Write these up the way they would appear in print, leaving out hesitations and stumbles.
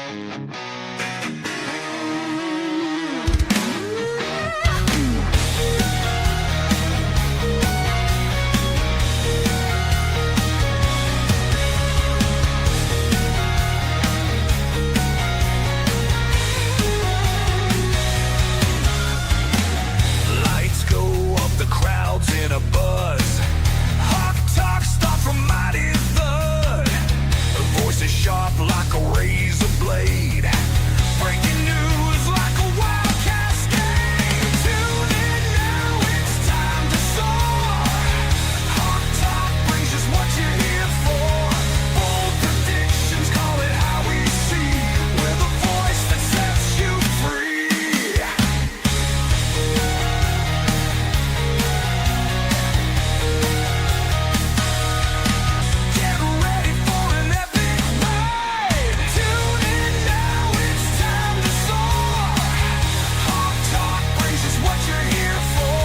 Lights go up, the crowd's in a buzz. Hawk talk, start from mighty thud. Voices sharp like a razor blade. Breaking news like a wild cascade. Tune in now, it's time to soar. Hawk talk brings us what you're here for. Bold predictions, call it how we see. We're the voice that sets you free. Get ready for an epic ride. Tune in now, it's time to soar. Hawk talk brings us what you're here for.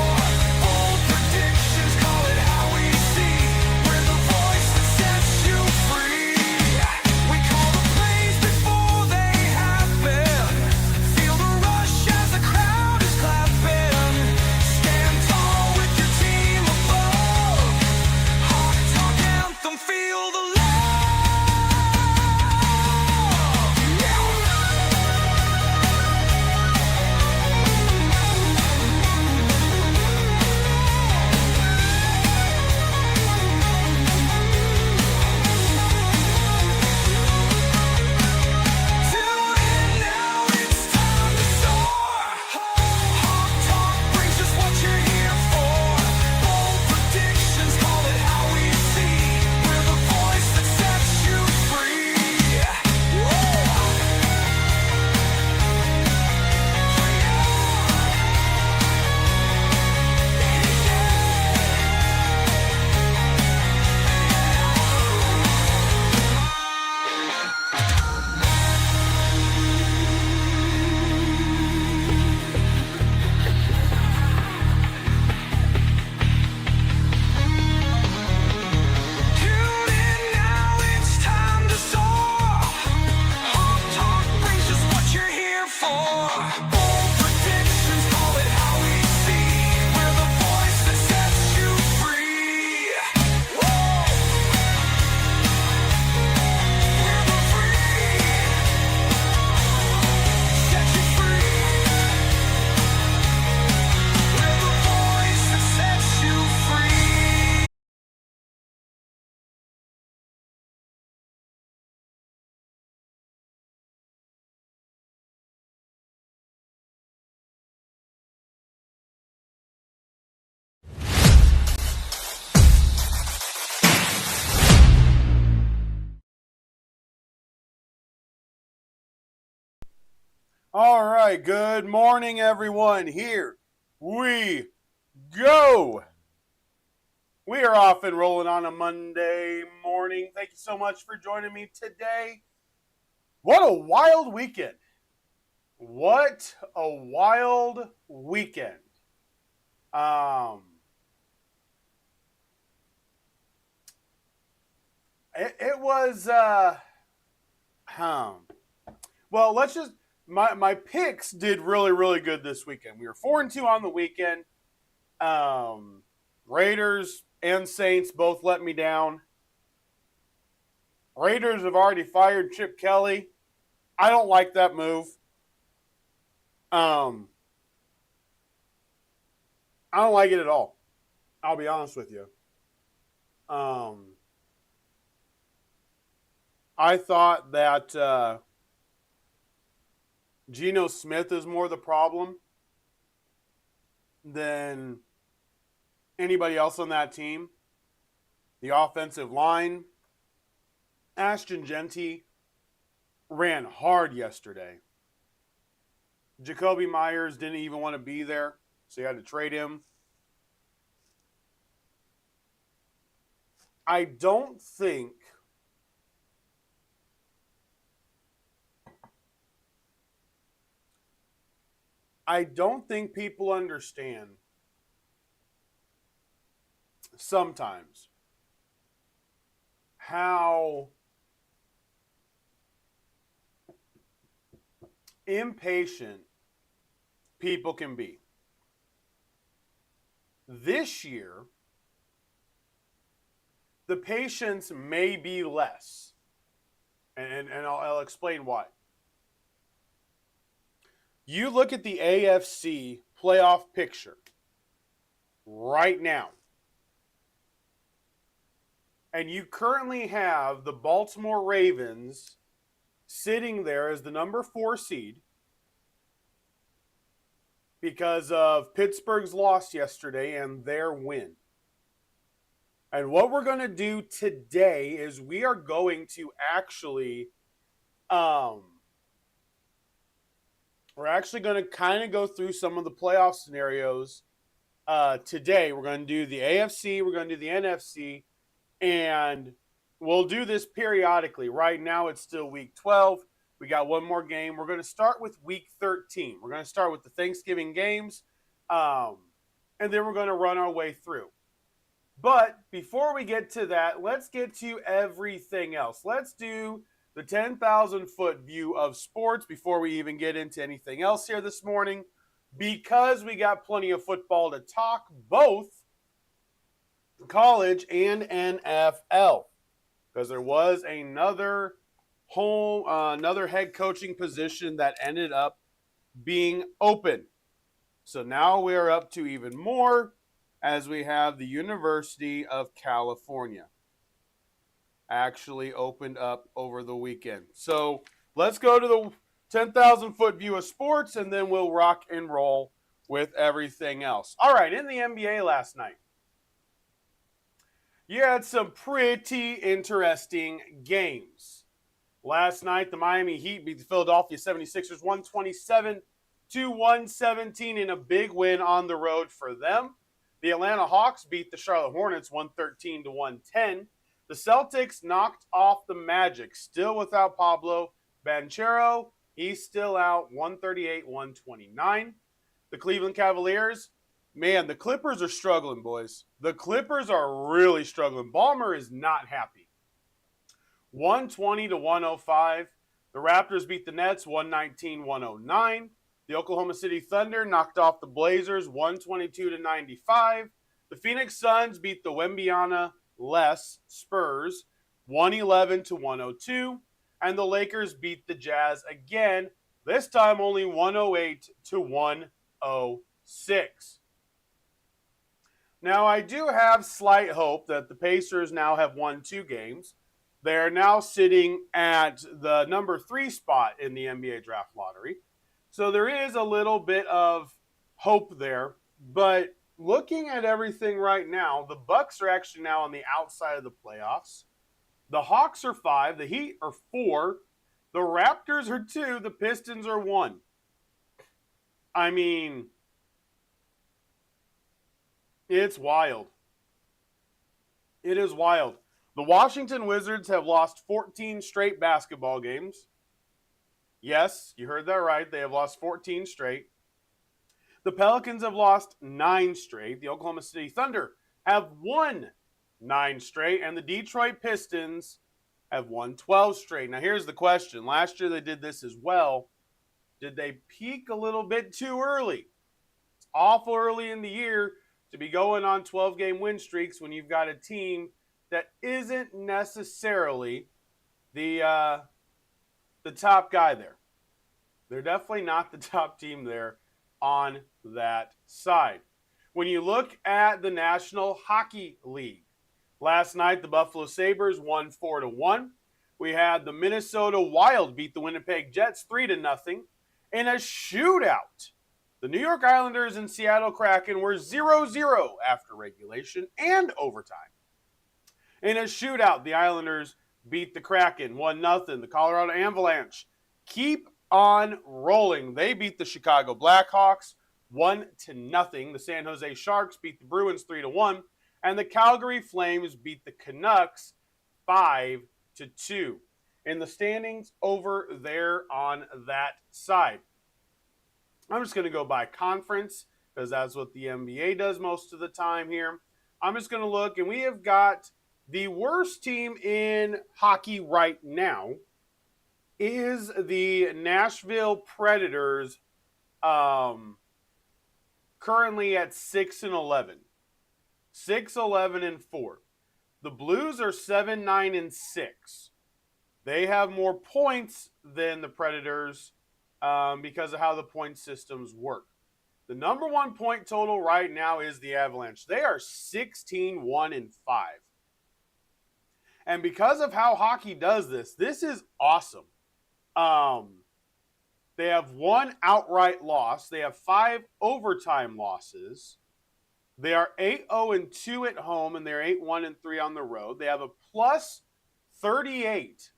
Bold predictions, call it how we see. We're the voice that sets you free. We call the plays before they happen. Feel the rush as the crowd is clapping. Stand tall with your team above. Hawk talk anthem, feel the love. Tune in now, it's time to soar. Hawk talk brings us what you're here for. Bold predictions, call it how we see. We're the voice that sets you free. Tune in now, it's time to soar. Hawk talk brings us what you're here for. Bold predictions, call it how we see. We're the voice that sets you free. We're the free. Set you free. We're the voice that sets you free. All right, good morning, everyone. Here we go. We are off and rolling on a Monday morning. Thank you so much for joining me today. What a wild weekend. What a wild weekend. It was, well, let's just, my picks did really, really good this weekend. We were 4-2 on the weekend. Raiders and Saints both let me down. Raiders have already fired Chip Kelly. I don't like that move. I don't like it at all. I'll be honest with you. I thought that Geno Smith is more the problem than anybody else on that team. The offensive line, Ashton Genty ran hard yesterday. Jacoby Myers didn't even want to be there, so you had to trade him. I don't think people understand sometimes how impatient people can be. This year, the patience may be less. And I'll explain why. You look at the AFC playoff picture right now, and you currently have the Baltimore Ravens sitting there as the number 4 seed because of Pittsburgh's loss yesterday and their win. And what we're going to do today is we are going to actually we're actually going to kind of go through some of the playoff scenarios today. We're going to do the AFC, we're going to do the NFC, and we'll do this periodically. Right now it's still week 12. We got one more game. We're going to start with week 13. We're going to start with the Thanksgiving games, and then we're going to run our way through. But before we get to that, let's get to everything else. Let's do the 10,000-foot view of sports before we even get into anything else here this morning, because we got plenty of football to talk, both college and NFL, because there was another head coaching position that ended up being open. So now we're up to even more, as we have the University of California actually opened up over the weekend. So let's go to the 10,000-foot view of sports, and then we'll rock and roll with everything else. All right, in the NBA last night, you had some pretty interesting games. Last night, the Miami Heat beat the Philadelphia 76ers 127-117 in a big win on the road for them. The Atlanta Hawks beat the Charlotte Hornets 113-110. The Celtics knocked off the Magic, still without Pablo Banchero. He's still out, 138-129. The Cleveland Cavaliers, man, the Clippers are struggling, boys. The Clippers are really struggling. Ballmer is not happy. 120-105. The Raptors beat the Nets 119-109. The Oklahoma City Thunder knocked off the Blazers 122-95. The Phoenix Suns beat the Wembyana-less Spurs 111-102. And the Lakers beat the Jazz again, this time only 108-106. Now, I do have slight hope that the Pacers now have won 2 games. They're now sitting at the number 3 spot in the NBA draft lottery. So there is a little bit of hope there. But looking at everything right now, the Bucks are actually now on the outside of the playoffs. The Hawks are 5. The Heat are 4. The Raptors are 2. The Pistons are 1. I mean, it's wild. It is wild. The Washington Wizards have lost 14 straight basketball games. Yes, you heard that right. They have lost 14 straight. The Pelicans have lost 9 straight. The Oklahoma City Thunder have won 9 straight. And the Detroit Pistons have won 12 straight. Now, here's the question. Last year they did this as well. Did they peak a little bit too early? It's awful early in the year to be going on 12-game win streaks when you've got a team that isn't necessarily the top guy there. They're definitely not the top team there on that side. When you look at the National Hockey League, last night the Buffalo Sabres won 4-1. We had the Minnesota Wild beat the Winnipeg Jets 3-0 in a shootout. The New York Islanders and Seattle Kraken were 0-0 after regulation and overtime. In a shootout, the Islanders beat the Kraken 1-0. The Colorado Avalanche keep on rolling. They beat the Chicago Blackhawks 1-0. The San Jose Sharks beat the Bruins 3-1. And the Calgary Flames beat the Canucks 5-2. In the standings over there on that side. I'm just going to go by conference because that's what the NBA does most of the time here. I'm just going to look, and we have got the worst team in hockey right now is the Nashville Predators currently at 6-11. 6-11-4. The Blues are 7-9-6. They have more points than the Predators because of how the point systems work. The number one point total right now is the Avalanche. They are 16-1-5. And because of how hockey does this is awesome. They have one outright loss. They have 5 overtime losses. They are 8-0-2 at home, and they're 8-1-3 on the road. They have a plus 38.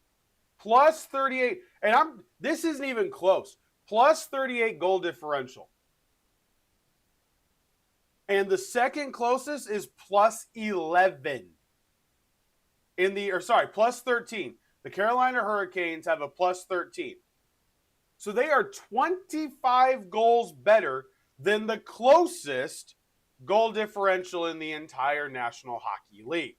Plus 38. And this isn't even close. Plus 38 goal differential. And the second closest is plus 11. Plus 13. The Carolina Hurricanes have a plus 13. So they are 25 goals better than the closest goal differential in the entire National Hockey League.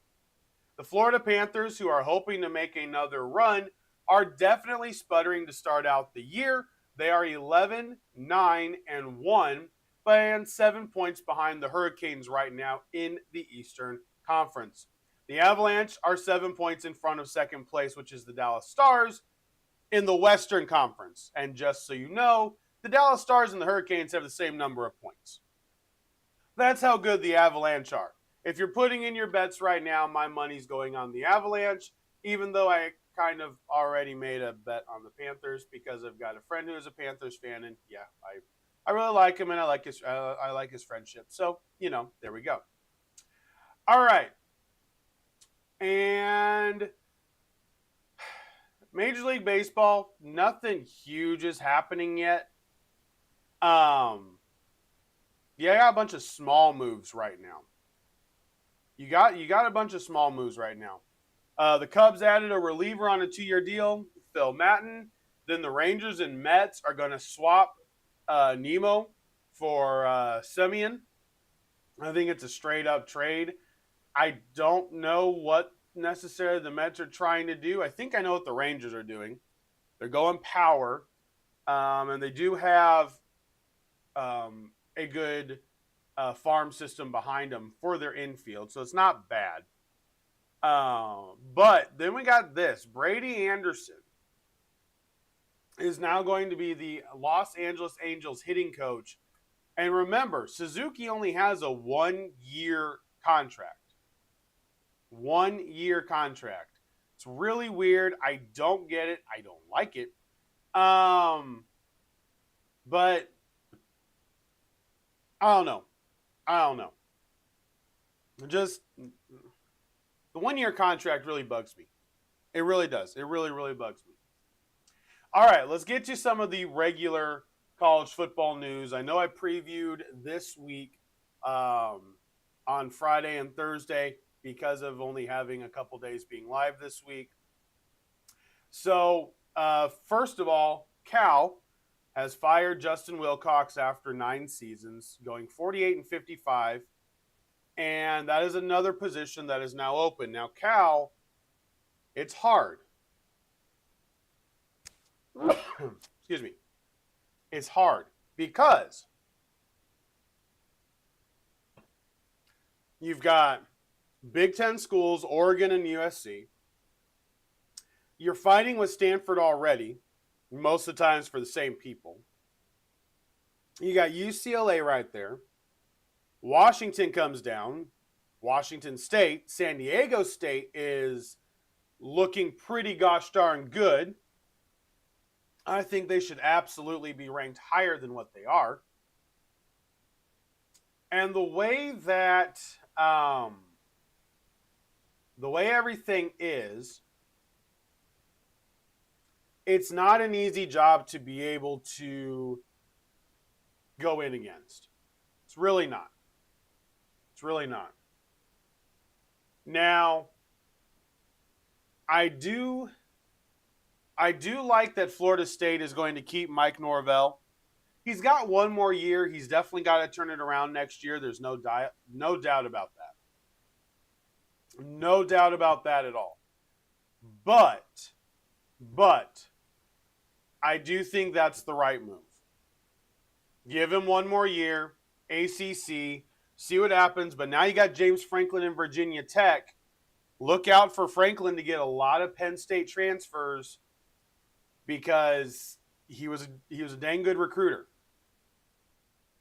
The Florida Panthers, who are hoping to make another run, are definitely sputtering to start out the year. They are 11-9-1, and 7 points behind the Hurricanes right now in the Eastern Conference. The Avalanche are 7 points in front of second place, which is the Dallas Stars, in the Western Conference. And just so you know, the Dallas Stars and the Hurricanes have the same number of points. That's how good the Avalanche are. If you're putting in your bets right now, my money's going on the Avalanche, even though I kind of already made a bet on the Panthers because I've got a friend who is a Panthers fan, and yeah, I really like him, and I like his friendship. So, there we go. All right. And Major League Baseball, nothing huge is happening yet. I got a bunch of small moves right now. You got a bunch of small moves right now. The Cubs added a reliever on a 2-year deal, Phil Maton. Then the Rangers and Mets are going to swap Nemo for Semien. I think it's a straight up trade. I don't know what necessarily the Mets are trying to do. I think I know what the Rangers are doing. They're going power, and they do have a good farm system behind them for their infield, so it's not bad. But then we got this. Brady Anderson is now going to be the Los Angeles Angels hitting coach. And remember, Suzuki only has a 1-year contract. 1-year contract. It's really weird. I don't get it. I don't like it. But I don't know. Just the 1-year contract really bugs me. It really does. It really, really bugs me. All right, let's get to some of the regular college football news. I know I previewed this week on Friday and Thursday because of only having a couple days being live this week. So, first of all, Cal has fired Justin Wilcox after 9 seasons, going 48-55. And that is another position that is now open. Now, Cal, it's hard. Excuse me. It's hard because you've got Big Ten schools, Oregon and USC. You're fighting with Stanford already, most of the times for the same people. You got UCLA right there. Washington comes down. Washington State. San Diego State is looking pretty gosh darn good. I think they should absolutely be ranked higher than what they are. And the way that everything is, it's not an easy job to be able to go in against. It's really not. It's really not. Now, I do like that Florida State is going to keep Mike Norvell. He's got 1 more year. He's definitely got to turn it around next year. There's no doubt about that. No doubt about that at all. But I do think that's the right move. Give him one more year, ACC, see what happens. But now you got James Franklin in Virginia Tech. Look out for Franklin to get a lot of Penn State transfers because he was a dang good recruiter.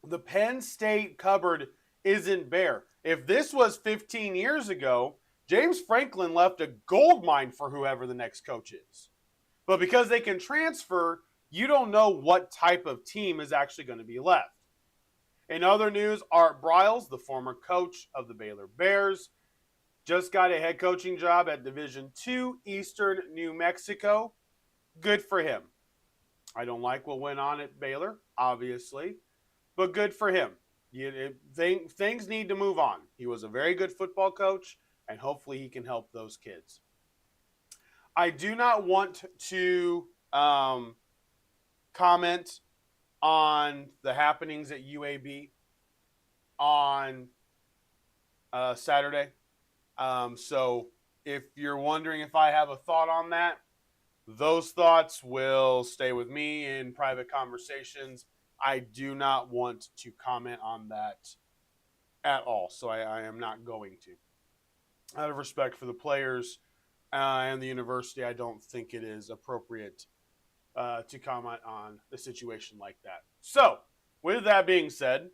The Penn State cupboard isn't bare. If this was 15 years ago, James Franklin left a gold mine for whoever the next coach is. But because they can transfer, you don't know what type of team is actually going to be left. In other news, Art Briles, the former coach of the Baylor Bears, just got a head coaching job at Division II Eastern New Mexico. Good for him. I don't like what went on at Baylor, obviously, but good for him. Things need to move on. He was a very good football coach, and hopefully he can help those kids. I do not want to comment on the happenings at UAB on Saturday. So if you're wondering if I have a thought on that, those thoughts will stay with me in private conversations. I do not want to comment on that at all, so I am not going to. Out of respect for the players and the university, I don't think it is appropriate to comment on a situation like that. So, with that being said,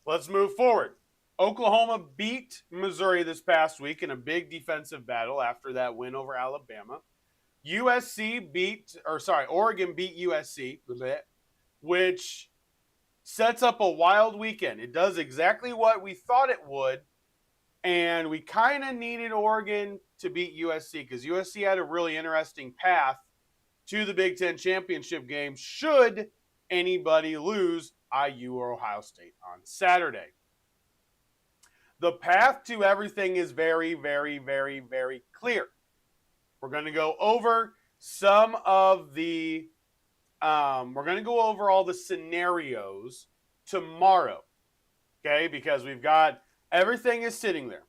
let's move forward. Oklahoma beat Missouri this past week in a big defensive battle after that win over Alabama. Oregon beat USC, which sets up a wild weekend. It does exactly what we thought it would, and we kind of needed Oregon to beat USC because USC had a really interesting path to the Big Ten championship game should anybody lose IU or Ohio State on Saturday. The path to everything is very, very, very, very clear. We're going to go over some of the we're going to go over all the scenarios tomorrow, okay? Because we've got everything is sitting there,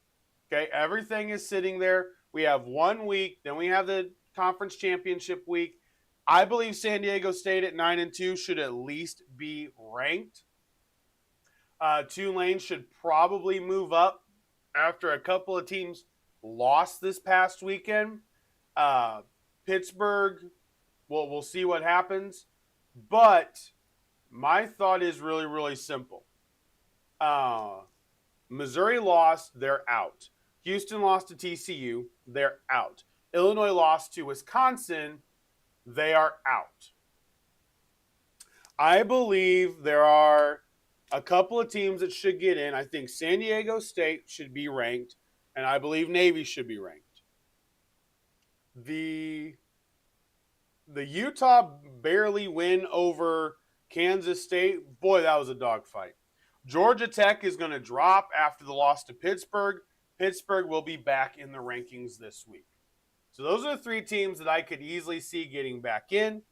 okay? Everything is sitting there. We have 1 week, then we have the conference championship week. I believe San Diego State at 9-2 should at least be ranked. Tulane should probably move up after a couple of teams lost this past weekend. Pittsburgh, well, we'll see what happens. But my thought is really, really simple. Missouri lost, they're out. Houston lost to TCU, they're out. Illinois lost to Wisconsin, they are out. I believe there are a couple of teams that should get in. I think San Diego State should be ranked, and I believe Navy should be ranked. The Utah barely win over Kansas State. Boy, that was a dogfight. Georgia Tech is going to drop after the loss to Pittsburgh. Pittsburgh will be back in the rankings this week. So those are the three teams that I could easily see getting back in.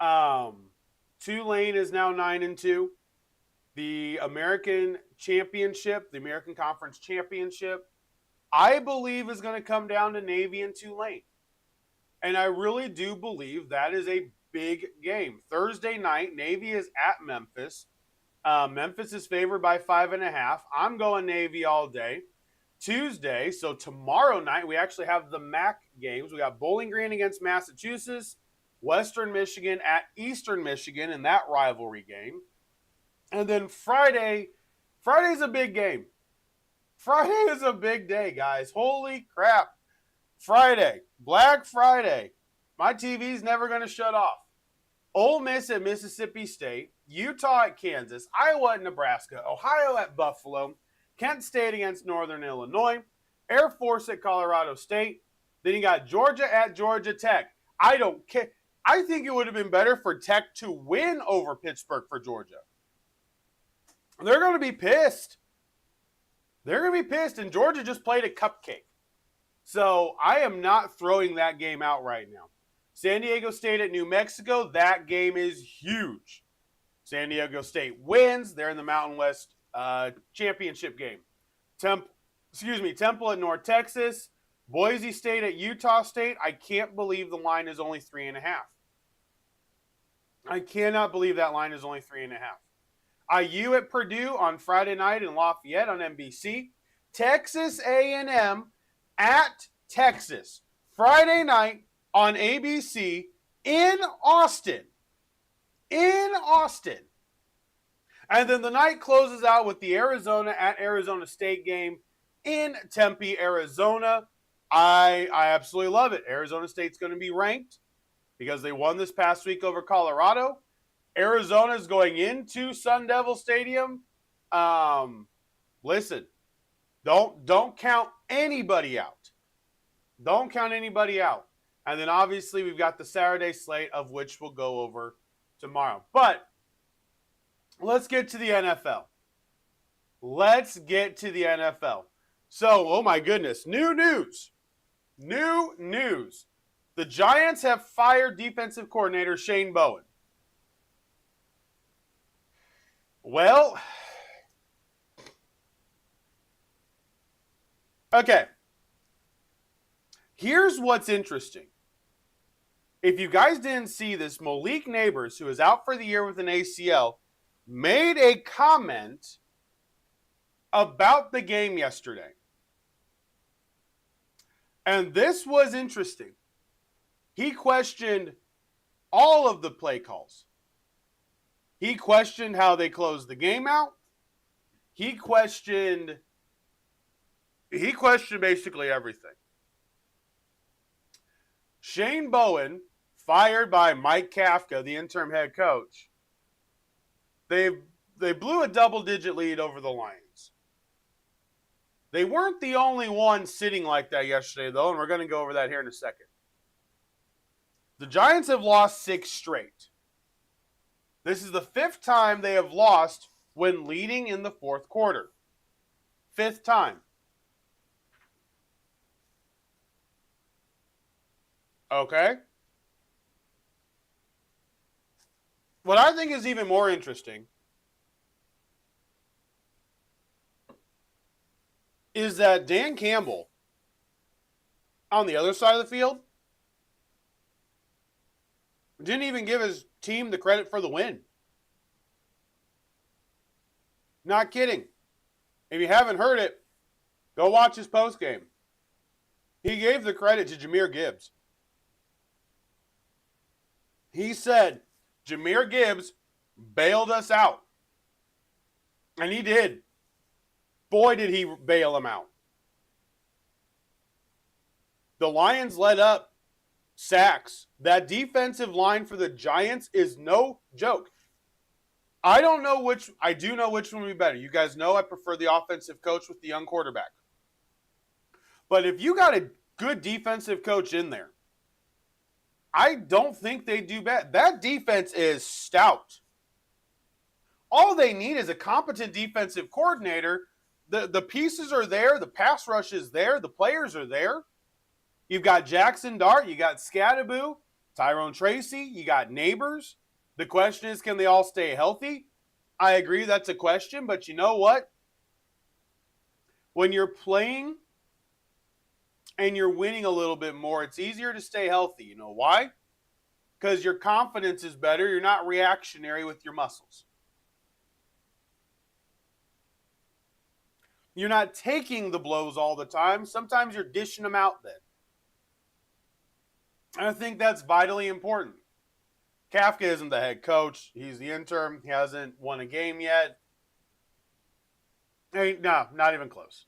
Tulane is now 9-2. The American Championship, the American Conference Championship, I believe is going to come down to Navy and Tulane. And I really do believe that is a big game. Thursday night, Navy is at Memphis. Memphis is favored by 5.5. I'm going Navy all day. Tuesday, so tomorrow night, we actually have the MAC games. We got Bowling Green against Massachusetts, Western Michigan at Eastern Michigan in that rivalry game. And then Friday's a big game. Friday is a big day, guys. Holy crap. Friday, Black Friday. My TV's never going to shut off. Ole Miss at Mississippi State, Utah at Kansas, Iowa at Nebraska, Ohio at Buffalo, Kent State against Northern Illinois, Air Force at Colorado State. Then you got Georgia at Georgia Tech. I don't care. I think it would have been better for Tech to win over Pittsburgh for Georgia. They're going to be pissed. They're going to be pissed, and Georgia just played a cupcake. So I am not throwing that game out right now. San Diego State at New Mexico, that game is huge. San Diego State wins. They're in the Mountain West championship game. Temple at North Texas. Boise State at Utah State. I can't believe the line is only 3.5. I cannot believe that line is only 3.5. IU at Purdue on Friday night in Lafayette on NBC. Texas A&M at Texas Friday night on ABC in Austin. In Austin. And then the night closes out with the Arizona at Arizona State game in Tempe, Arizona. I absolutely love it. Arizona State's going to be ranked because they won this past week over Colorado. Arizona is going into Sun Devil Stadium. Listen, don't count anybody out. Don't count anybody out. And then obviously we've got the Saturday slate, of which we'll go over tomorrow. But let's get to the NFL. Let's get to the NFL. So, oh my goodness, new news. New news. The Giants have fired defensive coordinator Shane Bowen. Well, okay. Here's what's interesting. If you guys didn't see this, Malik Neighbors, who is out for the year with an ACL, made a comment about the game yesterday. And this was interesting. He questioned all of the play calls. He questioned how they closed the game out. He questioned basically everything. Shane Bowen, fired by Mike Kafka, the interim head coach, they blew a double-digit lead over the Lions. They weren't the only ones sitting like that yesterday, though, and we're going to go over that here in a second. The Giants have lost 6 straight. This is the 5th time they have lost when leading in the 4th quarter. 5th time. Okay. What I think is even more interesting is that Dan Campbell, on the other side of the field, didn't even give his team the credit for the win. Not kidding. If you haven't heard it, go watch his postgame. He gave the credit to Jahmyr Gibbs. He said, Jahmyr Gibbs bailed us out. And he did. Boy, did he bail him out. The Lions let up sacks. That defensive line for the Giants is no joke. I do know which one would be better. You guys know I prefer the offensive coach with the young quarterback. But if you got a good defensive coach in there, I don't think they do bad. That defense is stout. All they need is a competent defensive coordinator. The pieces are there. The pass rush is there. The players are there. You've got Jackson Dart. You got Scadaboo, Tyrone Tracy. You got Neighbors. The question is, can they all stay healthy? I agree that's a question, but you know what? When you're playing and you're winning a little bit more, it's easier to stay healthy. You know why? Because your confidence is better. You're not reactionary with your muscles. You're not taking the blows all the time. Sometimes you're dishing them out then. And I think that's vitally important. Kafka isn't the head coach. He's the interim. He hasn't won a game yet. No, not even close.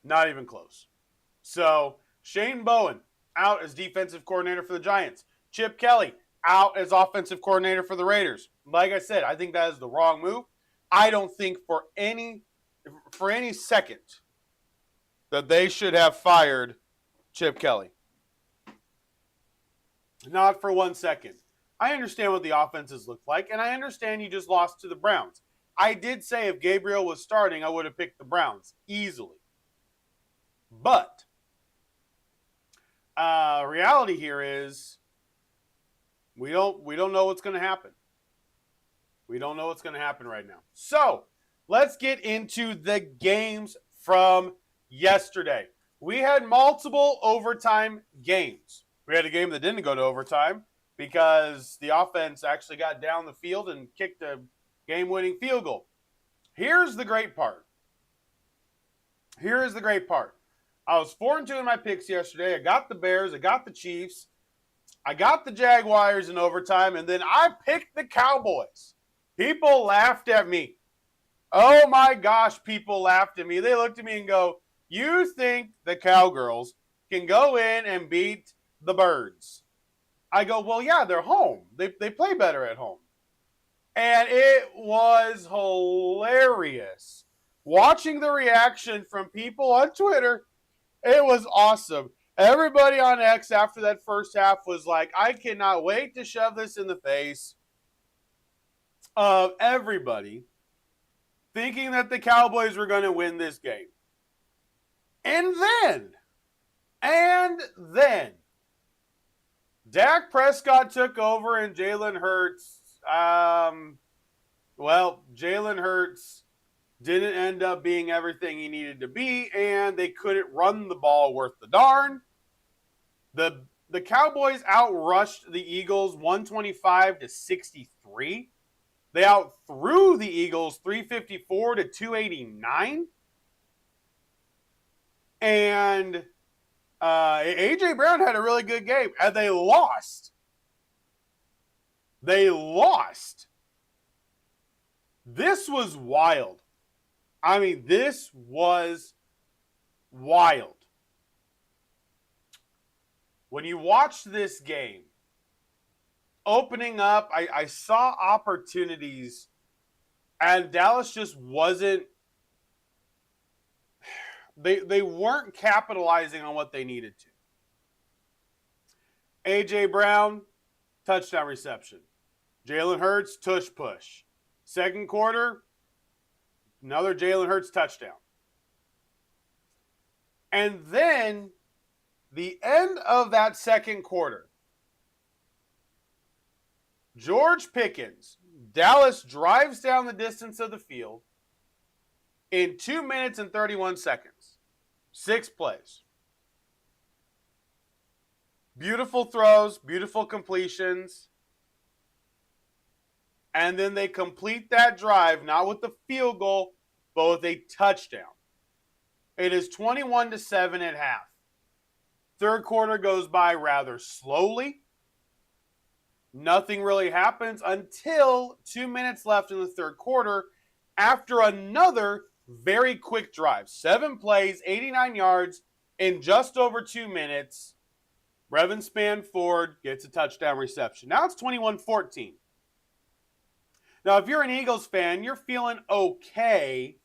Not even close. So, Shane Bowen out as defensive coordinator for the Giants. Chip Kelly out as offensive coordinator for the Raiders. Like I said, I think that is the wrong move. I don't think for any second that they should have fired Chip Kelly. Not for 1 second. I understand what the offenses look like, and I understand you just lost to the Browns. I did say if Gabriel was starting, I would have picked the Browns easily. But reality here is we don't know what's going to happen. We don't know what's going to happen right now. So let's get into the games from yesterday. We had multiple overtime games. We had a game that didn't go to overtime. because the offense actually got down the field and kicked a game-winning field goal. Here's the great part. Here is the great part. I was 4-2 in my picks yesterday. I got the Bears. I got the Chiefs. I got the Jaguars in overtime, and then I picked the Cowboys. People laughed at me. Oh my gosh, people laughed at me. They looked at me and go, "You think the Cowgirls can go in and beat the Birds?" I go, "Well, yeah, they're home. They play better at home." And it was hilarious. Watching the reaction from people on Twitter, it was awesome. Everybody on X after that first half was like, "I cannot wait to shove this in the face of everybody thinking that the Cowboys were going to win this game." And then, Dak Prescott took over and Jalen Hurts, Jalen Hurts didn't end up being everything he needed to be, and they couldn't run the ball worth the darn. The Cowboys outrushed the Eagles 125-63. They outthrew the Eagles 354-289. And A.J. Brown had a really good game, and they lost. This was wild. I mean, this was wild. When you watch this game, opening up, I saw opportunities, and Dallas just wasn't. They weren't capitalizing on what they needed to. A.J. Brown, touchdown reception. Jalen Hurts, tush push. Second quarter, another Jalen Hurts touchdown. And then, the end of that second quarter, George Pickens, Dallas drives down the distance of the field in 2 minutes and 31 seconds. 6 plays. Beautiful throws, beautiful completions. And then they complete that drive, not with the field goal, but with a touchdown. It is 21-7 at half. Third quarter goes by rather slowly. Nothing really happens until 2 minutes left in the third quarter after another very quick drive. 7 plays, 89 yards in just over 2 minutes. Brevin Spanford gets a touchdown reception. Now it's 21-14. Now, if you're an Eagles fan, you're feeling okay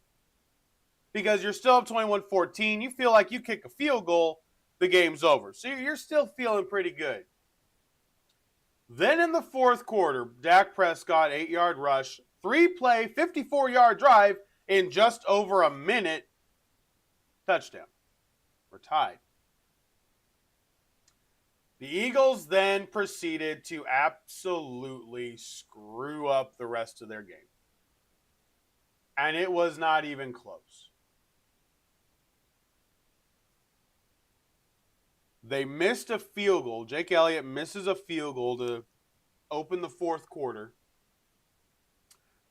because you're still up 21-14. You feel like you kick a field goal, the game's over. So you're still feeling pretty good. Then in the fourth quarter, Dak Prescott, 8-yard rush, 3-play, 54-yard drive in just over a minute, touchdown. We're tied. The Eagles then proceeded to absolutely screw up the rest of their game. And it was not even close. They missed a field goal. Jake Elliott misses a field goal to open the fourth quarter.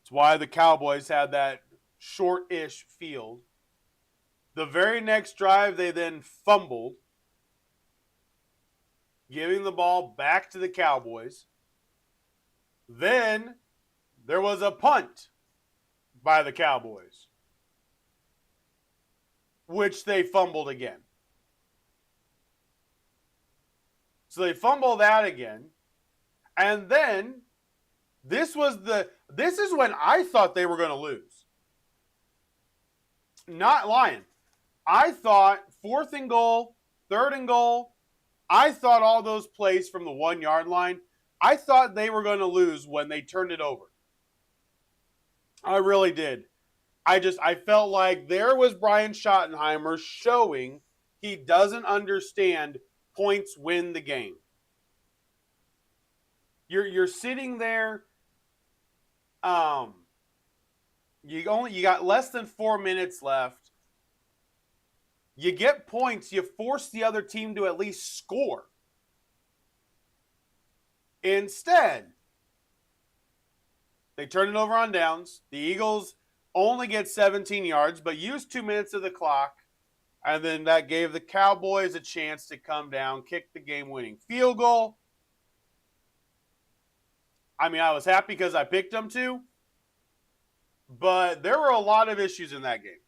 That's why the Cowboys had that short-ish field. The very next drive, they then fumbled, giving the ball back to the Cowboys. Then there was a punt by the Cowboys, which they fumbled again. So they fumbled that again. And then this is when I thought they were going to lose. Not lying. I thought 4th and goal, 3rd and goal, I thought all those plays from the 1-yard line, I thought they were going to lose when they turned it over. I really did. I felt like there was Brian Schottenheimer showing he doesn't understand points win the game. You're sitting there, you got less than 4 minutes left. You get points, you force the other team to at least score. Instead, they turn it over on downs. The Eagles only get 17 yards, but used 2 minutes of the clock. And then that gave the Cowboys a chance to come down, kick the game-winning field goal. I mean, I was happy because I picked them to, but there were a lot of issues in that game.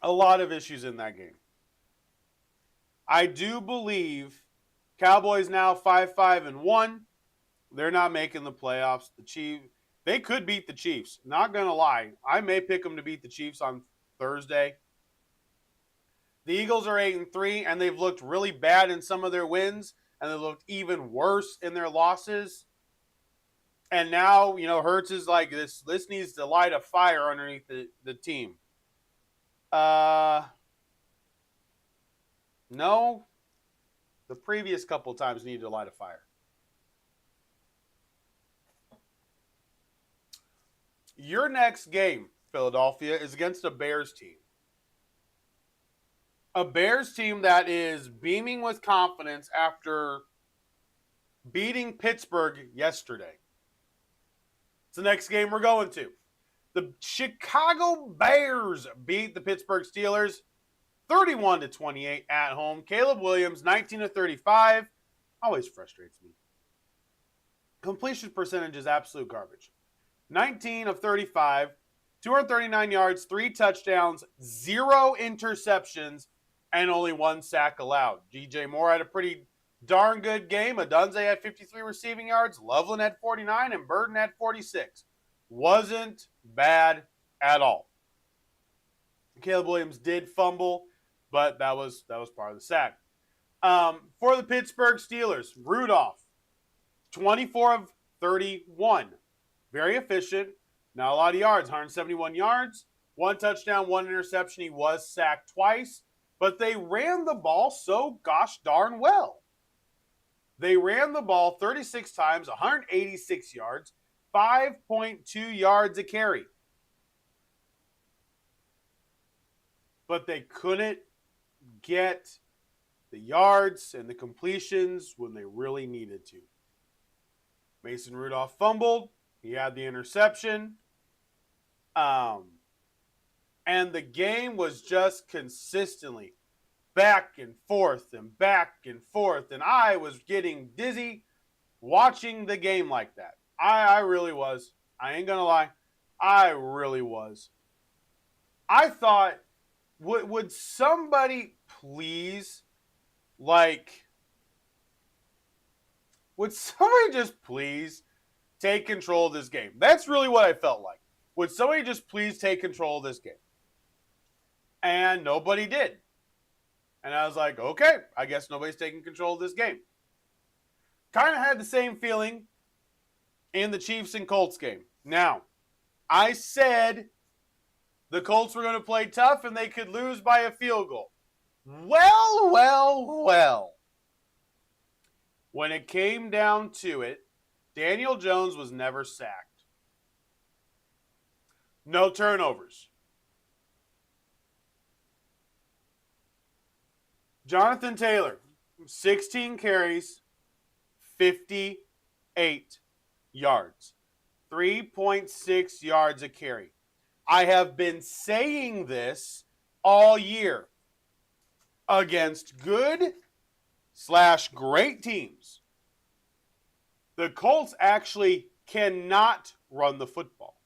A lot of issues in that game. I do believe Cowboys now 5-5-1. They're not making the playoffs. The Chiefs, they could beat the Chiefs. Not going to lie. I may pick them to beat the Chiefs on Thursday. The Eagles are 8-3, and they've looked really bad in some of their wins, and they looked even worse in their losses. And now, Hurts is like, this needs to light a fire underneath the team. No. The previous couple times needed to light a fire. Your next game, Philadelphia, is against a Bears team. A Bears team that is beaming with confidence after beating Pittsburgh yesterday. It's the next game we're going to. The Chicago Bears beat the Pittsburgh Steelers 31-28 at home. Caleb Williams, 19-35. Always frustrates me. Completion percentage is absolute garbage. 19 of 35, 239 yards, 3 touchdowns, 0 interceptions, and only 1 sack allowed. DJ Moore had a pretty darn good game. Adunze had 53 receiving yards. Loveland had 49, and Burton had 46. Wasn't bad at all. Caleb Williams did fumble, but that was part of the sack. For the Pittsburgh Steelers, Rudolph, 24 of 31. Very efficient. Not a lot of yards. 171 yards. 1 touchdown, 1 interception. He was sacked twice. But they ran the ball so gosh darn well. They ran the ball 36 times, 186 yards, 5.2 yards a carry. But they couldn't get the yards and the completions when they really needed to. Mason Rudolph fumbled. He had the interception. And the game was just consistently back and forth and back and forth. And I was getting dizzy watching the game like that. I really was. I ain't going to lie. I really was. I thought, would somebody please, would somebody just please take control of this game? That's really what I felt like. Would somebody just please take control of this game? And nobody did. And I was like, okay, I guess nobody's taking control of this game. Kind of had the same feeling in the Chiefs and Colts game. Now, I said the Colts were going to play tough and they could lose by a field goal. Well. When it came down to it, Daniel Jones was never sacked. No turnovers. Jonathan Taylor, 16 carries, 58 yards, 3.6 yards a carry. I have been saying this all year. Against good/great teams, the Colts actually cannot run the football.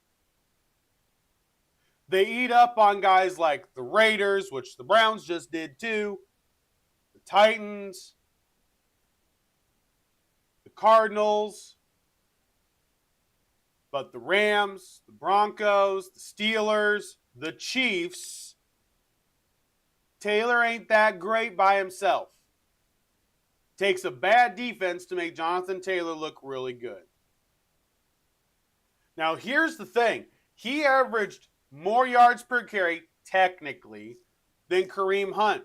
They eat up on guys like the Raiders, which the Browns just did too, the Titans, the Cardinals, but the Rams, the Broncos, the Steelers, the Chiefs, Taylor ain't that great by himself. Takes a bad defense to make Jonathan Taylor look really good. Now, here's the thing. He averaged more yards per carry, technically, than Kareem Hunt.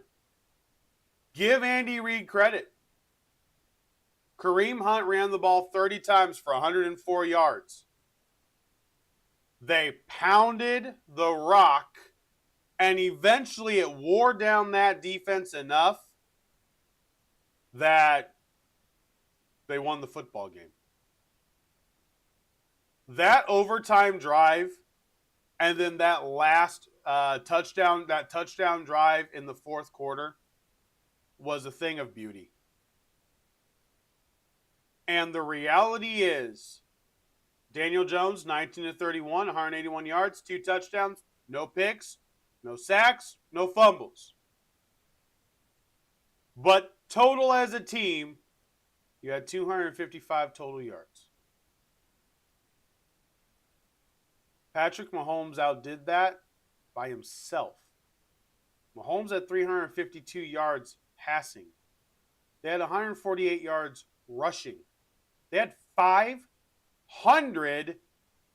Give Andy Reid credit. Kareem Hunt ran the ball 30 times for 104 yards. They pounded the rock, and eventually it wore down that defense enough that they won the football game. That overtime drive and then that last touchdown drive in the fourth quarter was a thing of beauty. And the reality is, Daniel Jones, 19-31, 181 yards, 2 touchdowns, no picks, no sacks, no fumbles. But total as a team, you had 255 total yards. Patrick Mahomes outdid that by himself. Mahomes had 352 yards passing. They had 148 yards rushing. They had 500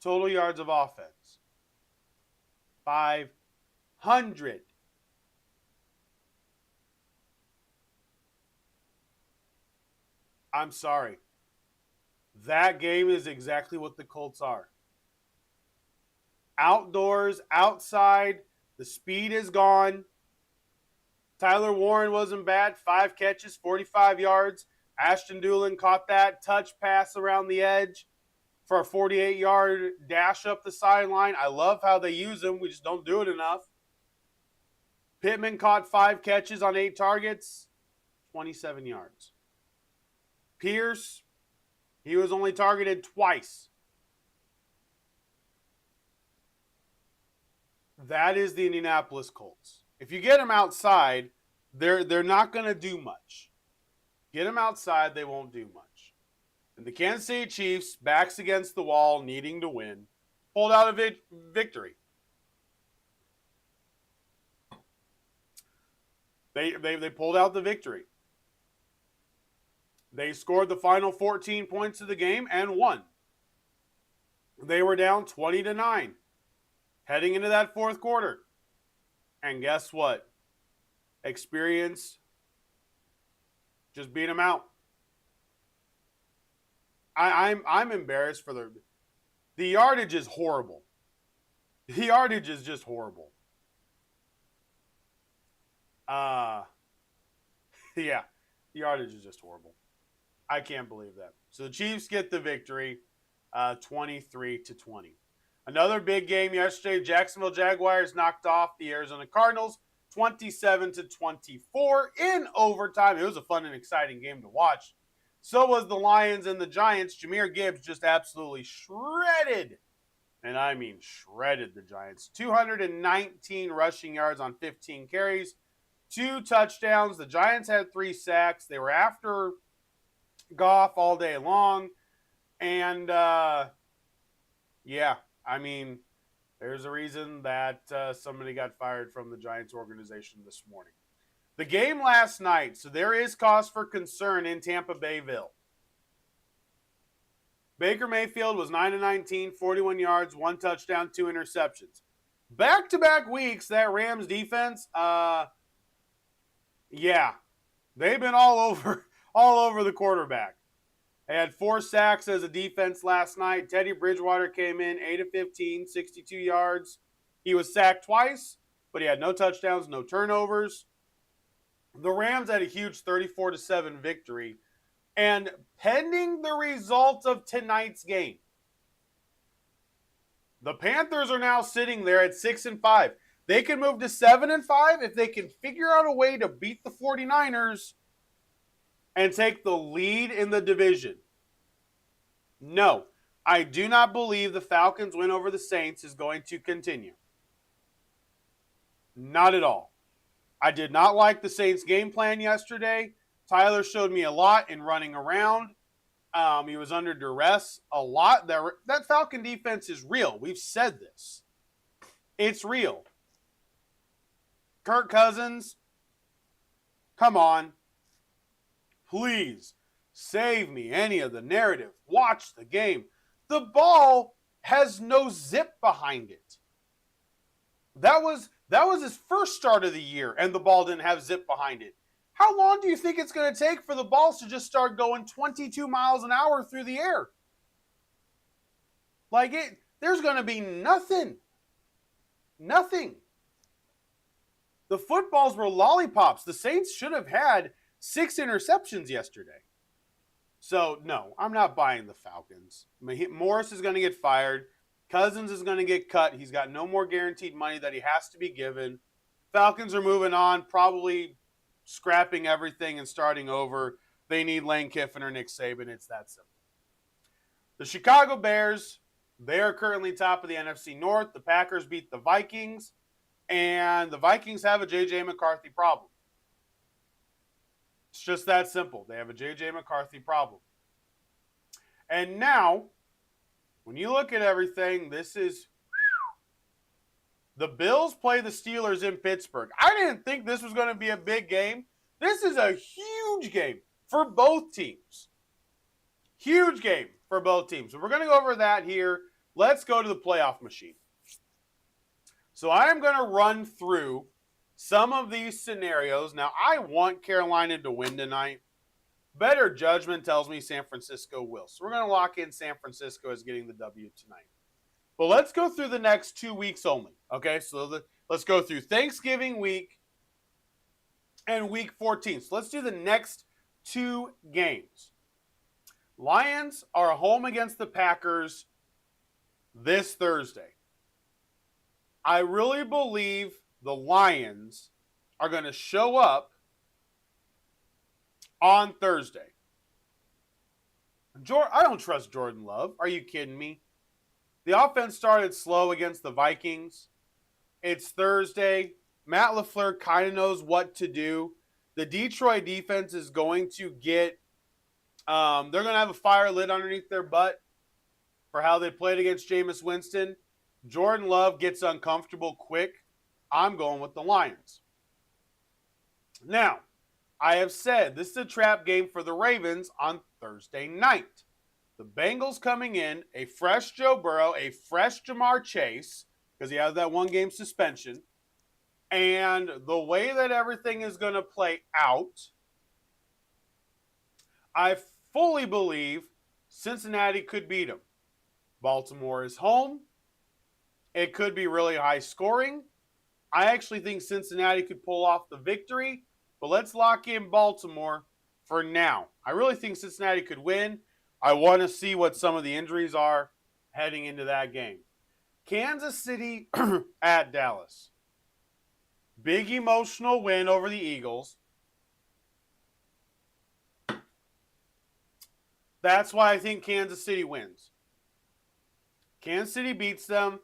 total yards of offense. 500. I'm sorry. That game is exactly what the Colts are. Outdoors, outside, the speed is gone. Tyler Warren wasn't bad. 5 catches, 45 yards. Ashton Dulin caught that touch pass around the edge for a 48-yard dash up the sideline. I love how they use him. We just don't do it enough. Pittman caught 5 catches on 8 targets, 27 yards. Pierce, he was only targeted twice. That is the Indianapolis Colts. If you get them outside, they're not going to do much. Get them outside, they won't do much. And the Kansas City Chiefs, backs against the wall, needing to win, pulled out a victory. They pulled out the victory. They scored the final 14 points of the game and won. They were down 20-9 heading into that fourth quarter. And guess what? Experience just beat them out. I'm embarrassed for the yardage is horrible. The yardage is just horrible. Yeah, the yardage is just horrible. I can't believe that. So the Chiefs get the victory, 23-20. Another big game yesterday. Jacksonville Jaguars knocked off the Arizona Cardinals, 27-24 in overtime. It was a fun and exciting game to watch. So was the Lions and the Giants. Jahmyr Gibbs just absolutely shredded, and I mean shredded the Giants. 219 rushing yards on 15 carries, 2 touchdowns. The Giants had 3 sacks. They were after Goff all day long. And, yeah, I mean, there's a reason that somebody got fired from the Giants organization this morning. The game last night, so there is cause for concern in Tampa Bayville. Baker Mayfield was 9-19, 41 yards, 1 touchdown, 2 interceptions. Back-to-back weeks, that Rams defense, yeah, they've been all over the quarterback. They had 4 sacks as a defense last night. Teddy Bridgewater came in 8-15, 62 yards. He was sacked twice, but he had no touchdowns, no turnovers. The Rams had a huge 34-7 victory. And pending the result of tonight's game, the Panthers are now sitting there at 6-5. They can move to 7-5 if they can figure out a way to beat the 49ers and take the lead in the division. No, I do not believe the Falcons' win over the Saints is going to continue. Not at all. I did not like the Saints' game plan yesterday. Tyler showed me a lot in running around. He was under duress a lot. That Falcon defense is real. We've said this. It's real. Kirk Cousins, come on. Please save me any of the narrative. Watch the game. The ball has no zip behind it. That was his first start of the year, and the ball didn't have zip behind it. How long do you think it's going to take for the balls to just start going 22 miles an hour through the air? There's going to be nothing. Nothing. The footballs were lollipops. The Saints should have had 6 interceptions yesterday. So, no, I'm not buying the Falcons. Morris is going to get fired. Cousins is going to get cut. He's got no more guaranteed money that he has to be given. Falcons are moving on, probably scrapping everything and starting over. They need Lane Kiffin or Nick Saban. It's that simple. The Chicago Bears, they are currently top of the NFC North. The Packers beat the Vikings, and the Vikings have a J.J. McCarthy problem. It's just that simple. They have a J.J. McCarthy problem. And now, when you look at everything, this is the Bills play the Steelers in Pittsburgh. I didn't think this was going to be a big game. This is a huge game for both teams. Huge game for both teams. So we're going to go over that here. Let's go to the playoff machine. So I am going to run through some of these scenarios. Now, I want Carolina to win tonight. Better judgment tells me San Francisco will. So we're going to lock in San Francisco as getting the W tonight. But let's go through the next 2 weeks only. Okay, so let's go through Thanksgiving week and week 14. So let's do the next 2 games. Lions are home against the Packers this Thursday. I really believe the Lions are going to show up on Thursday. I don't trust Jordan Love. Are you kidding me? The offense started slow against the Vikings. It's Thursday. Matt LaFleur kind of knows what to do. The Detroit defense is going to get they're going to have a fire lit underneath their butt for how they played against Jameis Winston. Jordan Love gets uncomfortable quick. I'm going with the Lions. Now, I have said this is a trap game for the Ravens on Thursday night. The Bengals coming in, a fresh Joe Burrow, a fresh Jamar Chase, because he has that 1-game suspension. And the way that everything is going to play out, I fully believe Cincinnati could beat them. Baltimore is home. It could be really high scoring. I actually think Cincinnati could pull off the victory, but let's lock in Baltimore for now. I really think Cincinnati could win. I want to see what some of the injuries are heading into that game. Kansas City at Dallas. Big emotional win over the Eagles. That's why I think Kansas City wins. Kansas City beats them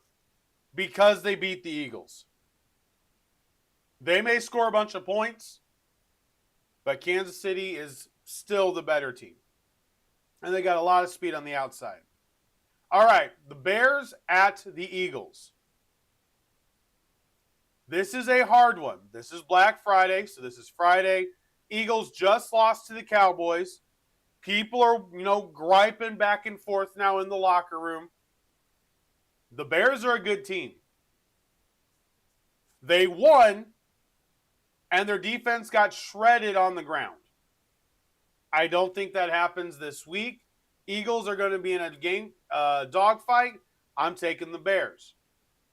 because they beat the Eagles. They may score a bunch of points, but Kansas City is still the better team. And they got a lot of speed on the outside. All right, the Bears at the Eagles. This is a hard one. This is Black Friday, so this is Friday. Eagles just lost to the Cowboys. People are, griping back and forth now in the locker room. The Bears are a good team. They won, and their defense got shredded on the ground. I don't think that happens this week. Eagles are going to be in a game dogfight. I'm taking the Bears.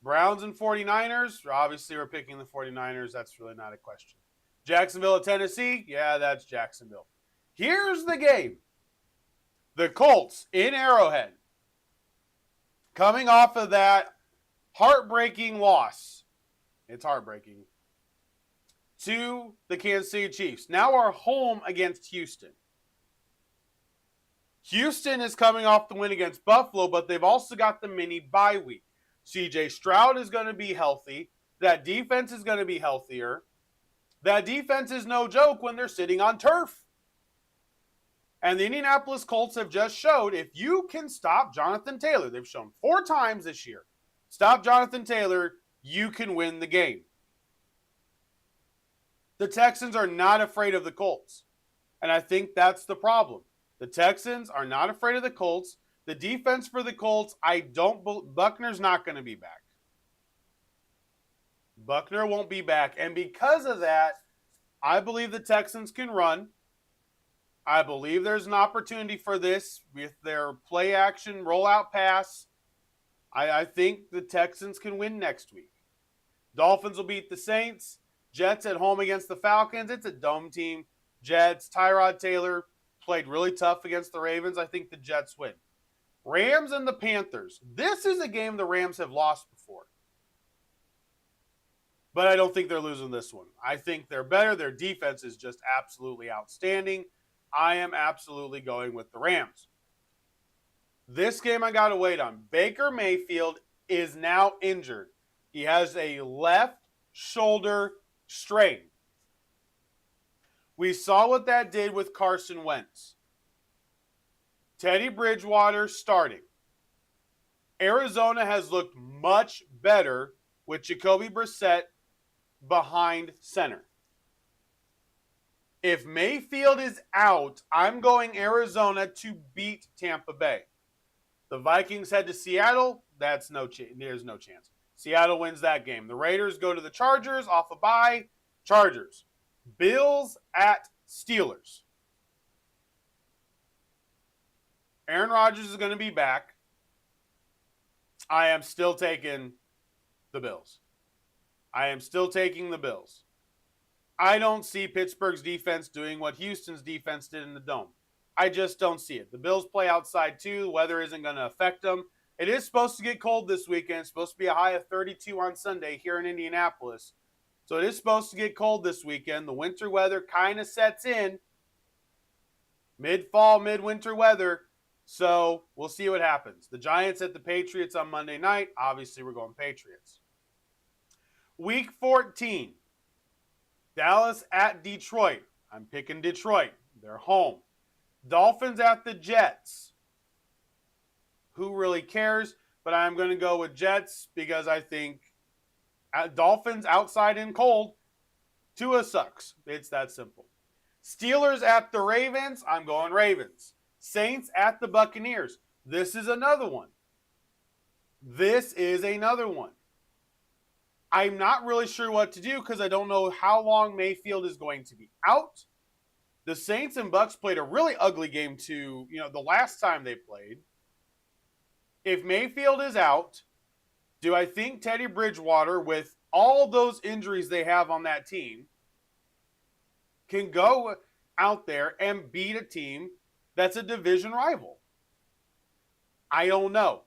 Browns and 49ers, obviously we're picking the 49ers. That's really not a question. Jacksonville at Tennessee, yeah, that's Jacksonville. Here's the game. The Colts in Arrowhead. Coming off of that heartbreaking loss. It's heartbreaking. To the Kansas City Chiefs. Now are home against Houston. Houston is coming off the win against Buffalo, but they've also got the mini bye week. CJ Stroud is going to be healthy. That defense is going to be healthier. That defense is no joke when they're sitting on turf. And the Indianapolis Colts have just showed if you can stop Jonathan Taylor, they've shown 4 times this year, stop Jonathan Taylor, you can win the game. The Texans are not afraid of the Colts. And I think that's the problem. The Texans are not afraid of the Colts. The defense for the Colts, Buckner's not going to be back. Buckner won't be back. And because of that, I believe the Texans can run. I believe there's an opportunity for this with their play action, rollout pass. I think the Texans can win next week. Dolphins will beat the Saints. Jets at home against the Falcons. It's a dome team. Jets, Tyrod Taylor, played really tough against the Ravens. I think the Jets win. Rams and the Panthers. This is a game the Rams have lost before. But I don't think they're losing this one. I think they're better. Their defense is just absolutely outstanding. I am absolutely going with the Rams. This game I got to wait on. Baker Mayfield is now injured. He has a left shoulder strain. We saw what that did with Carson Wentz. Teddy Bridgewater starting. Arizona has looked much better with Jacoby Brissett behind center. If Mayfield is out, I'm going Arizona to beat Tampa Bay. The Vikings head to Seattle. There's no chance. Seattle wins that game. The Raiders go to the Chargers off a bye. Chargers. Bills at Steelers. Aaron Rodgers is going to be back. I am still taking the Bills. I am still taking the Bills. I don't see Pittsburgh's defense doing what Houston's defense did in the Dome. I just don't see it. The Bills play outside too. The weather isn't going to affect them. It is supposed to get cold this weekend. It's supposed to be a high of 32 on Sunday here in Indianapolis. So it is supposed to get cold this weekend. The winter weather kind of sets in. Mid-fall, mid-winter weather. So we'll see what happens. The Giants at the Patriots on Monday night. Obviously, we're going Patriots. Week 14. Dallas at Detroit. I'm picking Detroit. They're home. Dolphins at the Jets. Who really cares? But I'm going to go with Jets because I think Dolphins outside and cold. Tua sucks. It's that simple. Steelers at the Ravens. I'm going Ravens. Saints at the Buccaneers. This is another one. I'm not really sure what to do because I don't know how long Mayfield is going to be out. The Saints and Bucs played a really ugly game too, the last time they played. If Mayfield is out, do I think Teddy Bridgewater, with all those injuries they have on that team, can go out there and beat a team that's a division rival? I don't know.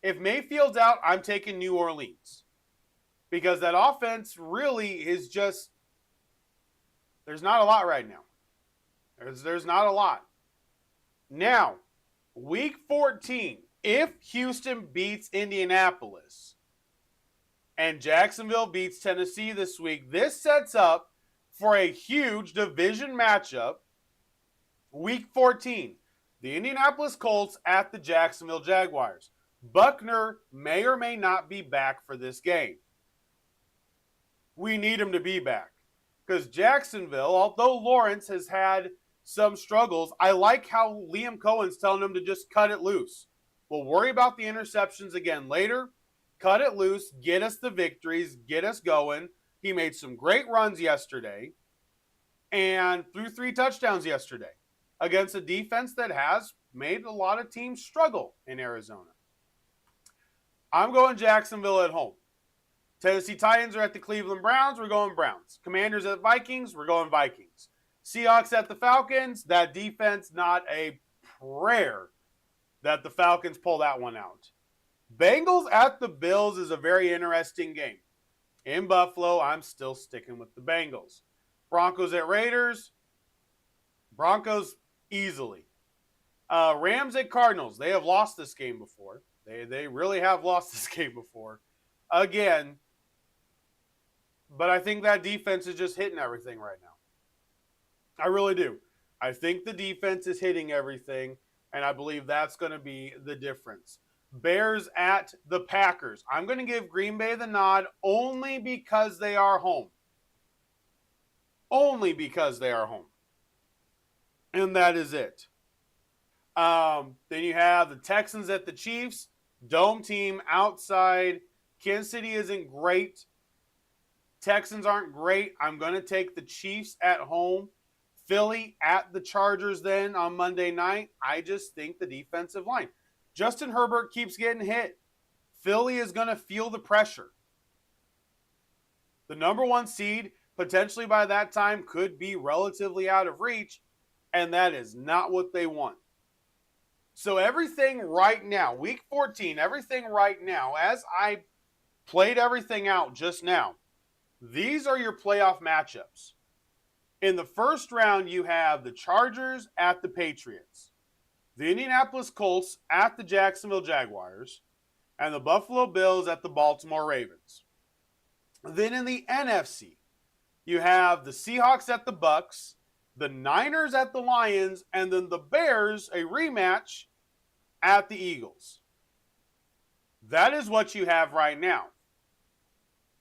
If Mayfield's out, I'm taking New Orleans. Because that offense really is just, there's not a lot right now. There's not a lot. Now, week 14, if Houston beats Indianapolis and Jacksonville beats Tennessee this week, this sets up for a huge division matchup. Week 14, the Indianapolis Colts at the Jacksonville Jaguars. Buckner may or may not be back for this game. We need him to be back. Because Jacksonville, although Lawrence has had some struggles, I like how Liam Cohen's telling him to just cut it loose. We'll worry about the interceptions again later. Cut it loose, get us the victories, get us going. He made some great runs yesterday and threw 3 touchdowns yesterday against a defense that has made a lot of teams struggle in Arizona. I'm going Jacksonville at home. Tennessee Titans are at the Cleveland Browns. We're going Browns. Commanders at Vikings. We're going Vikings. Seahawks at the Falcons. That defense, not a prayer that the Falcons pull that one out. Bengals at the Bills is a very interesting game. In Buffalo, I'm still sticking with the Bengals. Broncos at Raiders. Broncos easily. Rams at Cardinals. They have lost this game before. They really have lost this game before. Again, but I think that defense is just hitting everything right now. I really do. I think the defense is hitting everything, and I believe that's going to be the difference. Bears at the Packers. I'm going to give Green Bay the nod only because they are home. Only because they are home. And that is it. Then you have the Texans at the Chiefs. Dome team outside. Kansas City isn't great. Texans aren't great. I'm going to take the Chiefs at home. Philly at the Chargers then on Monday night. I just think the defensive line. Justin Herbert keeps getting hit. Philly is going to feel the pressure. The number 1 seed, potentially by that time, could be relatively out of reach. And that is not what they want. So everything right now, week 14, everything right now, as I played everything out just now, these are your playoff matchups. In the first round, you have the Chargers at the Patriots, the Indianapolis Colts at the Jacksonville Jaguars, and the Buffalo Bills at the Baltimore Ravens. Then in the NFC, you have the Seahawks at the Bucks, the Niners at the Lions, and then the Bears, a rematch, at the Eagles. That is what you have right now.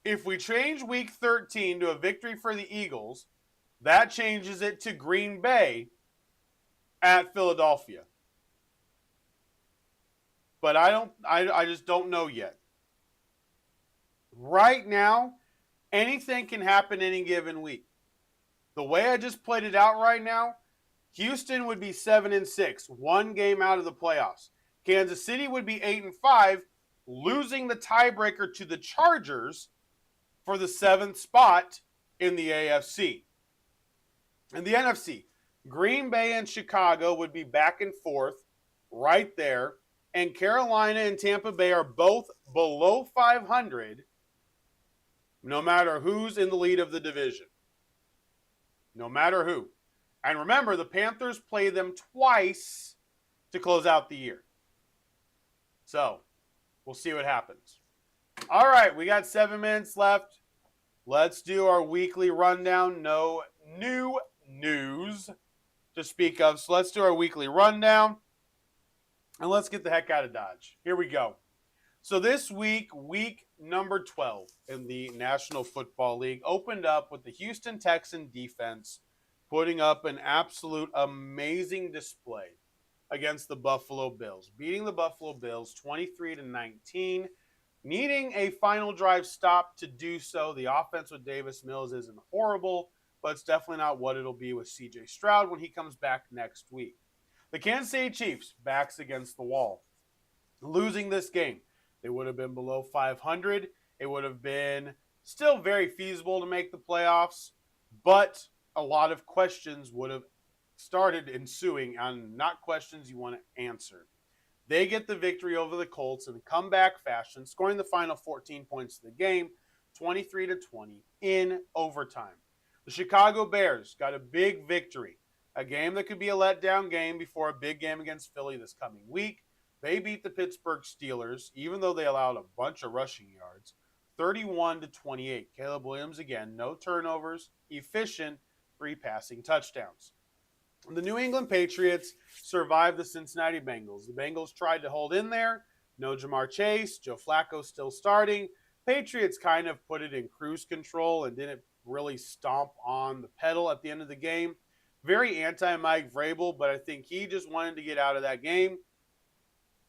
If we change week 13 to a victory for the Eagles, that changes it to Green Bay at Philadelphia. But I just don't know yet. Right now, anything can happen any given week. The way I just played it out right now, Houston would be 7-6, one game out of the playoffs. Kansas City would be 8-5, losing the tiebreaker to the Chargers for the 7th spot in the AFC. In the NFC, Green Bay and Chicago would be back and forth right there, and Carolina and Tampa Bay are both below 500, no matter who's in the lead of the division. No matter who. And remember, the Panthers play them twice to close out the year. So, we'll see what happens. All right, we got 7 minutes left. Let's do our weekly rundown. No new news to speak of. So let's do our weekly rundown. And let's get the heck out of Dodge. Here we go. So this week, week number 12 in the National Football League, opened up with the Houston Texans defense putting up an absolute amazing display against the Buffalo Bills, beating the Buffalo Bills 23-19, needing a final drive stop to do so. The offense with Davis Mills isn't horrible, but it's definitely not what it'll be with C.J. Stroud when he comes back next week. The Kansas City Chiefs, backs against the wall. Losing this game, they would have been below 500. It would have been still very feasible to make the playoffs, but a lot of questions would have started ensuing on not questions you want to answer. They get the victory over the Colts in comeback fashion, scoring the final 14 points of the game, 23-20 in overtime. The Chicago Bears got a big victory, a game that could be a letdown game before a big game against Philly this coming week. They beat the Pittsburgh Steelers, even though they allowed a bunch of rushing yards, 31-28. Caleb Williams again, no turnovers, efficient, 3 passing touchdowns. The New England Patriots survived the Cincinnati Bengals. The Bengals tried to hold in there. No Jamar Chase. Joe Flacco still starting. Patriots kind of put it in cruise control and didn't really stomp on the pedal at the end of the game. Very anti-Mike Vrabel, but I think he just wanted to get out of that game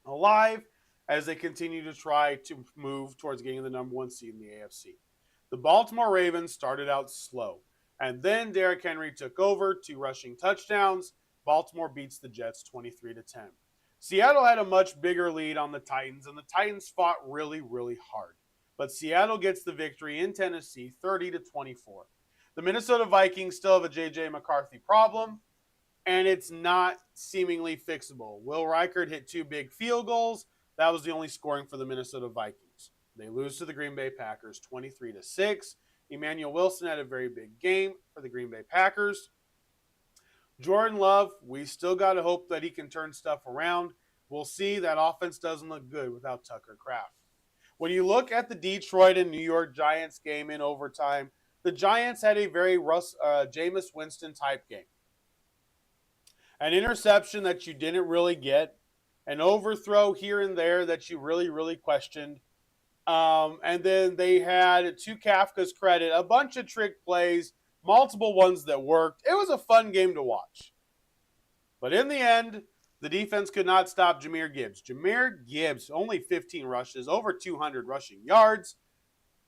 alive as they continue to try to move towards getting the number 1 seed in the AFC. The Baltimore Ravens started out slow, and then Derrick Henry took over, 2 rushing touchdowns. Baltimore beats the Jets 23-10. Seattle had a much bigger lead on the Titans, and the Titans fought really, really hard. But Seattle gets the victory in Tennessee, 30-24. The Minnesota Vikings still have a J.J. McCarthy problem, and it's not seemingly fixable. Will Reichard hit 2 big field goals. That was the only scoring for the Minnesota Vikings. They lose to the Green Bay Packers 23-6. Emmanuel Wilson had a very big game for the Green Bay Packers. Jordan Love, we still got to hope that he can turn stuff around. We'll see. That offense doesn't look good without Tucker Kraft. When you look at the Detroit and New York Giants game in overtime, the Giants had a very Jameis Winston type game. An interception that you didn't really get, an overthrow here and there that you really, really questioned. And then they had, to Kafka's credit, a bunch of trick plays, multiple ones that worked. It was a fun game to watch. But in the end, the defense could not stop Jahmyr Gibbs. Jahmyr Gibbs, only 15 rushes, over 200 rushing yards.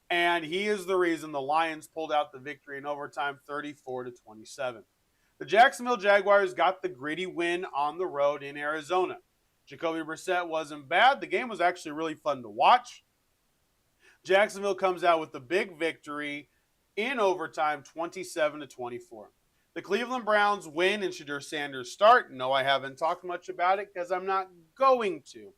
And he is the reason the Lions pulled out the victory in overtime, 34-27. The Jacksonville Jaguars got the gritty win on the road in Arizona. Jacoby Brissett wasn't bad. The game was actually really fun to watch. Jacksonville comes out with the big victory in overtime, 27-24. The Cleveland Browns win and Shadur Sanders start. No, I haven't talked much about it because I'm not going to.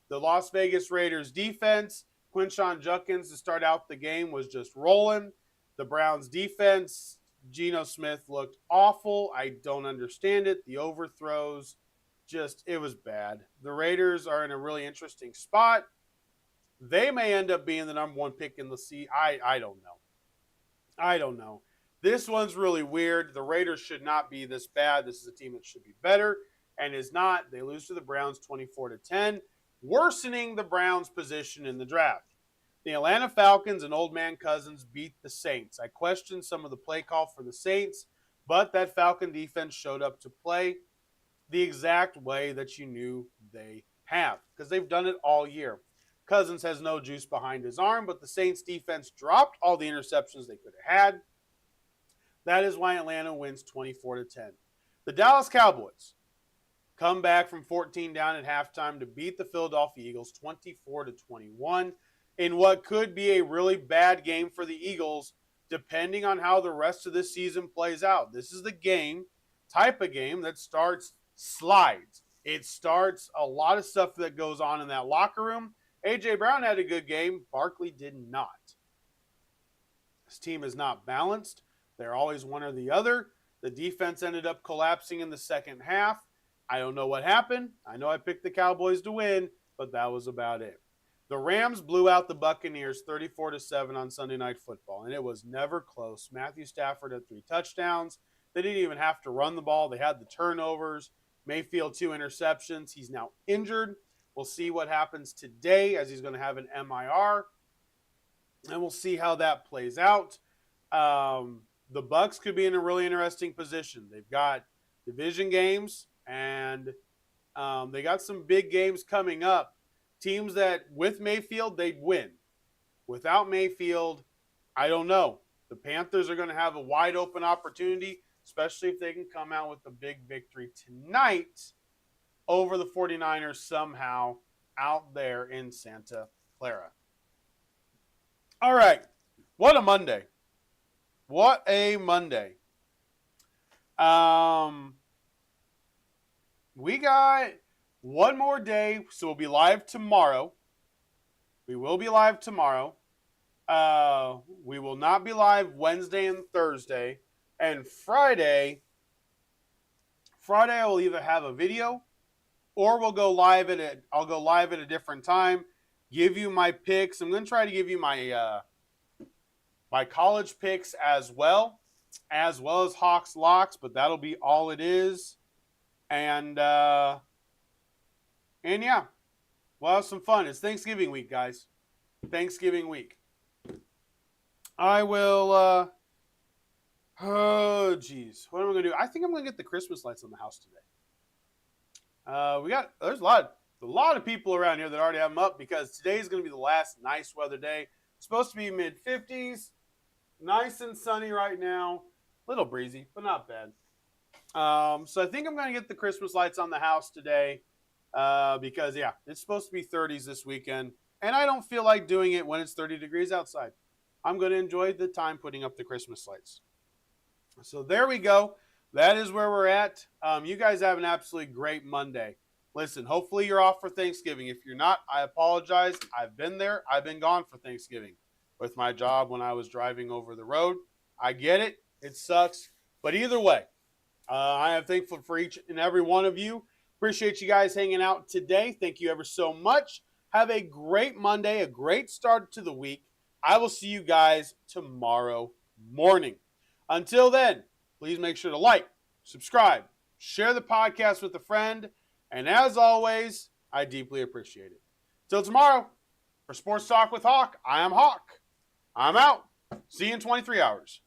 The Las Vegas Raiders defense, Quinshon Judkins to start out the game was just rolling. The Browns defense, Geno Smith looked awful. I don't understand it. The overthrows, it was bad. The Raiders are in a really interesting spot. They may end up being the number one pick in the season. I don't know. I don't know. This one's really weird. The Raiders should not be this bad. This is a team that should be better and is not. They lose to the Browns 24-10, worsening the Browns' position in the draft. The Atlanta Falcons and Old Man Cousins beat the Saints. I questioned some of the play call for the Saints, but that Falcon defense showed up to play the exact way that you knew they have because they've done it all year. Cousins has no juice behind his arm, but the Saints defense dropped all the interceptions they could have had. That is why Atlanta wins 24-10. The Dallas Cowboys come back from 14 down at halftime to beat the Philadelphia Eagles 24-21 in what could be a really bad game for the Eagles, depending on how the rest of this season plays out. This is the type of game that starts slides. It starts a lot of stuff that goes on in that locker room. A.J. Brown had a good game. Barkley did not. This team is not balanced. They're always one or the other. The defense ended up collapsing in the second half. I don't know what happened. I know I picked the Cowboys to win, but that was about it. The Rams blew out the Buccaneers 34-7 on Sunday Night Football, and it was never close. Matthew Stafford had 3 touchdowns. They didn't even have to run the ball. They had the turnovers. Mayfield 2 interceptions. He's now injured. We'll see what happens today as he's going to have an MIR, and we'll see how that plays out. The Bucs could be in a really interesting position. They've got division games, and they got some big games coming up. Teams that, with Mayfield, they'd win. Without Mayfield, I don't know. The Panthers are going to have a wide open opportunity, especially if they can come out with a big victory tonight over the 49ers somehow out there in Santa Clara. All right. What a Monday. What a Monday. We got one more day, so we'll be live tomorrow. We will be live tomorrow. We will not be live Wednesday and Thursday. And Friday I will either have a video or I'll go live at a different time, give you my picks. I'm going to try to give you my my college picks as well as Hawks locks, but that'll be all it is. And yeah, we'll have some fun. It's Thanksgiving week, guys. Thanksgiving week. I will, oh, geez. What am I going to do? I think I'm going to get the Christmas lights on the house today. There's a lot of people around here that already have them up because today's going to be the last nice weather day. It's supposed to be mid-50s. Nice and sunny right now. A little breezy, but not bad. So I think I'm going to get the Christmas lights on the house today because, yeah, it's supposed to be 30s this weekend. And I don't feel like doing it when it's 30 degrees outside. I'm going to enjoy the time putting up the Christmas lights. So there we go. That is where we're at. You guys have an absolutely great Monday. Listen, hopefully you're off for Thanksgiving. If you're not, I apologize. I've been there. I've been gone for Thanksgiving with my job when I was driving over the road. I get it. It sucks. But either way, I am thankful for each and every one of you. Appreciate you guys hanging out today. Thank you ever so much. Have a great Monday, a great start to the week. I will see you guys tomorrow morning. Until then, please make sure to like, subscribe, share the podcast with a friend, and as always, I deeply appreciate it. Till tomorrow, for Sports Talk with Hawk, I am Hawk. I'm out. See you in 23 hours.